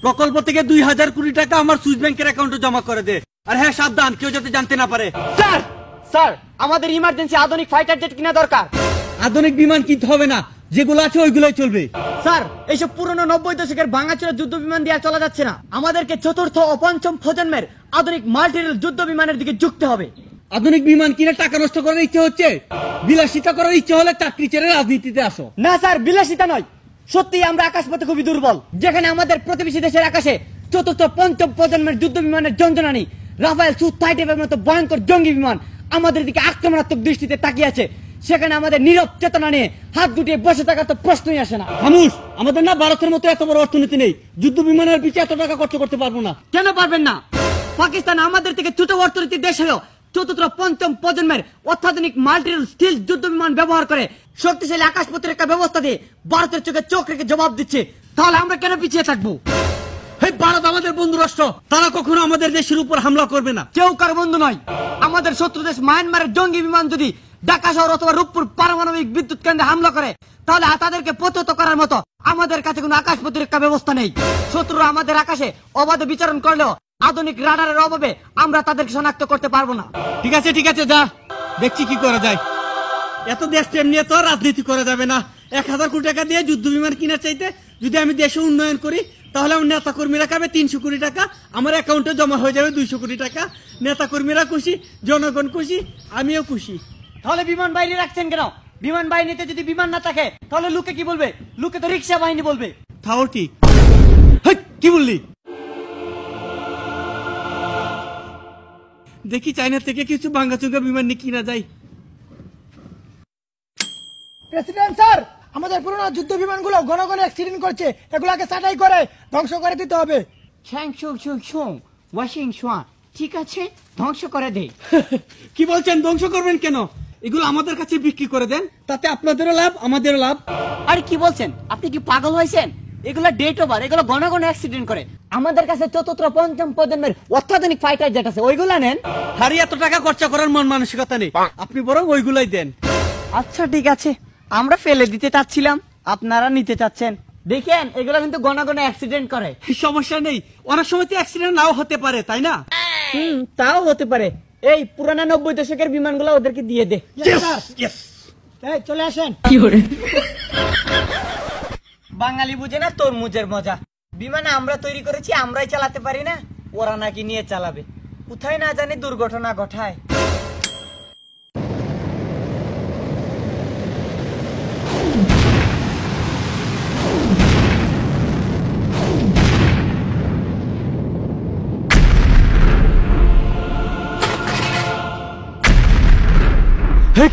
প্রকল্প থেকে 2000 কোটি টাকা আমার সুইস ব্যাংকের অ্যাকাউন্টে জমা করে দে। আর হ্যাঁ, সাবধান, কেউ যাতে জানতে না পারে। স্যার স্যার আমাদের ইমার্জেন্সি আধুনিক ফাইটার জেট কিনা দরকার। আধুনিক বিমান কিনতে হবে না, যেগুলো আছে ওইগুলোই চলবে। স্যার এইসব পুরনো 90 দশকের ভাঙাচোরা যুদ্ধ বিমান দিয়ে চলা যাচ্ছে না, আমাদেরকে চতুর্থ ও পঞ্চম প্রজন্মের আধুনিক মাল্টিরেল যুদ্ধ বিমানের দিকে ঝুঁকতে হবে। আধুনিক বিমান কিনে টাকা নষ্ট করার ইচ্ছে হচ্ছে? বিলাসিতা করার ইচ্ছে হলে চাকরি ছেড়ে রাজনীতিতে আসো। না স্যার, বিলাসিতা নয়, সত্যি আমরা আকাশপথে খুবই দুর্বল। যেখানে আমাদের প্রতিবেশী দেশের আকাশে চতুর্থ পঞ্চম প্রজন্মের যুদ্ধ বিমানের যন্ত্রণানি রাফায়েল সু-35 মতো ভয়ঙ্কর জঙ্গি বিমান আমাদের দিকে আক্রমণাত্মক দৃষ্টিতে তাকিয়ে আছে, সেখানে আমাদের নীরব চেতনা নিয়ে হাত গুটিয়ে বসে থাকার তো প্রশ্নই আসে না। খামুশ, আমাদের না ভারতের মতো এত বড় অর্থনীতি নেই, যুদ্ধ বিমানের পিছিয়ে এত টাকা খরচ করতে পারবো না। কেন পারবেন না? পাকিস্তান আমাদের থেকে ছোট অর্থনীতির দেশ হলেও চতুর্থ পঞ্চম প্রজন্মের অত্যাধুনিক মাল্টিরেল স্টিল যুদ্ধ বিমান ব্যবহার করে শক্তিশালী আকাশ প্রতিরক্ষা ব্যবস্থা দিয়ে ভারতের চোখে চোখ রেখে জবাব দিচ্ছে। তাহলে আমরা কেন পিছিয়ে থাকবো? ভারত আমাদের বন্ধু রাষ্ট্র, তারা কখনো আমাদের দেশের উপর হামলা করবে না। কেউ কার বন্ধু নয়। আমাদের শত্রু দেশ মায়ানমারের জঙ্গি বিমান যদি ঢাকা শহর অথবা রূপপুর পারমাণবিক বিদ্যুৎ কেন্দ্রে হামলা করে, তাহলে তাদেরকে প্রতিহত করার মতো আমাদের কাছে কোনো আকাশ প্রতিরক্ষা ব্যবস্থা নেই। শত্রুরা আমাদের আকাশে অবাধে বিচরণ করলেও আধুনিক রাডারের অভাবে আমরা তাদেরকে শনাক্ত করতে পারবো না। ঠিক আছে যা, দেখছি কি করা যায়। এত দেশ প্রেম নিয়ে তো রাজনীতি করা যাবে না। 1000 কোটি টাকা দিয়ে যুদ্ধ বিমান কিনার চাইতে যদি আমি দেশে উন্নয়ন করি, তাহলে আমার নেতা কর্মীরা খাবে 300 কোটি টাকা, আমার অ্যাকাউন্টে জমা হয়ে যাবে 200 কোটি টাকা। নেতা কর্মীরা খুশি, জনগণ খুশি, আমিও খুশি। তাহলে বিমান বাহিনী রাখছেন কেন? বিমান বাহিনীতে যদি বিমান না থাকে তাহলে লোকে কি বলবে? লোকে তো রিক্সা বাহিনী বলবে। তাও ঠিক। কি বললি? দেখি চায়না থেকে কিছু ভাঙ্গাচুঙ্গা বিমান নিয়ে কিনা যায়। প্রেসিডেন্ট স্যার, আমাদের পুরনো যুদ্ধ বিমানগুলো ঘন ঘন অ্যাক্সিডেন্ট করছে, এগুলাকে ছাঁটাই করে ধ্বংস করে দিতে হবে। ঠিক আছে, ধ্বংস করে দেই। কি বলছেন? ধ্বংস করবেন কেন? এগুলো আমাদের কাছে বিক্রি করে দেন, তাতে আপনাদেরও লাভ, আমাদেরও লাভ। আরে কি বলছেন? আপনি কি পাগল হয়েছেন? এগুলো ডেট ওভার, এগুলো ঘন ঘন অ্যাক্সিডেন্ট করে। আমাদের কাছে চতুর্থ পঞ্চম প্রজন্মের অত্যাধুনিক ফাইটার জেট আছে, ওইগুলা নেন। হারি এত টাকা খরচা করার মন মানসিকতা নেই, আপনি বরং ওইগুলাই দেন। আচ্ছা ঠিক আছে, আমরা ফেলে দিতে চাচ্ছিলাম, আপনারা নিতে চাচ্ছেন। দেখেন এগুলো কিন্তু ঘন ঘন অ্যাক্সিডেন্ট করে। সমস্যা নেই, অনেক সময় তো অ্যাক্সিডেন্ট নাও হতে পারে, তাই না? তাও হতে পারে। এই পুরানা 90 দশকের বিমানগুলো ওদেরকে দিয়ে দে। চলে আসেন। বাঙালি বুঝে না তরমুজের মজা। বিমান আমরা তৈরি করেছি, আমরাই চালাতে পারি না, ওরা নাকি নিয়ে চালাবে। কোথায় না জানি দুর্ঘটনা ঘটায়।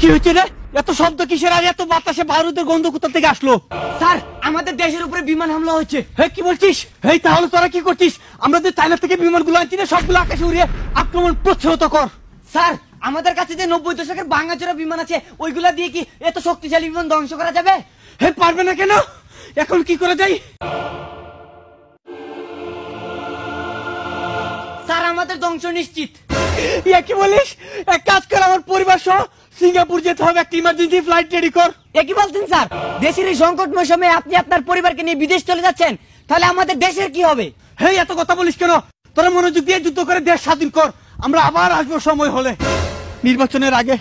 কি হয়েছে রে? এত শব্দ কিসের? আর এত বাতাসে বারুদের গন্ধ কোথা থেকে আসলো? স্যার, আমাদের দেশের উপরে বিমান হামলা হচ্ছে। কি বলছিস? তাহলে তোরা কি করছিস? আমরা যে চায়না থেকে বিমানগুলো আনছি না, সবগুলো আকাশে উড়িয়ে আক্রমণ প্রতিহত কর। স্যার, আমাদের কাছে যে 90 দশকের ভাঙাচোরা বিমান আছে, ওইগুলা দিয়ে কি এত শক্তিশালী বিমান ধ্বংস করা যাবে? পারবে না কেন? এখন কি করে যাই? স্যার, আমাদের ধ্বংস নিশ্চিত। কি বলিস? এক কাজ কর, আমার পরিবার সহ সিঙ্গাপুর যেতে হবে, একটা ইমার্জেন্সি ফ্লাইট রেডি কর। কি বলছেন স্যার? দেশের এই সংকটময় সময়ে আপনি আপনার পরিবারকে নিয়ে বিদেশ চলে যাচ্ছেন, তাহলে আমাদের দেশের কি হবে? এত কথা বলিস কেন? তোরা মনোযোগ দিয়ে যুদ্ধ করে দেশ স্বাধীন কর, আমরা আবার আসবো সময় হলে, নির্বাচনের আগে।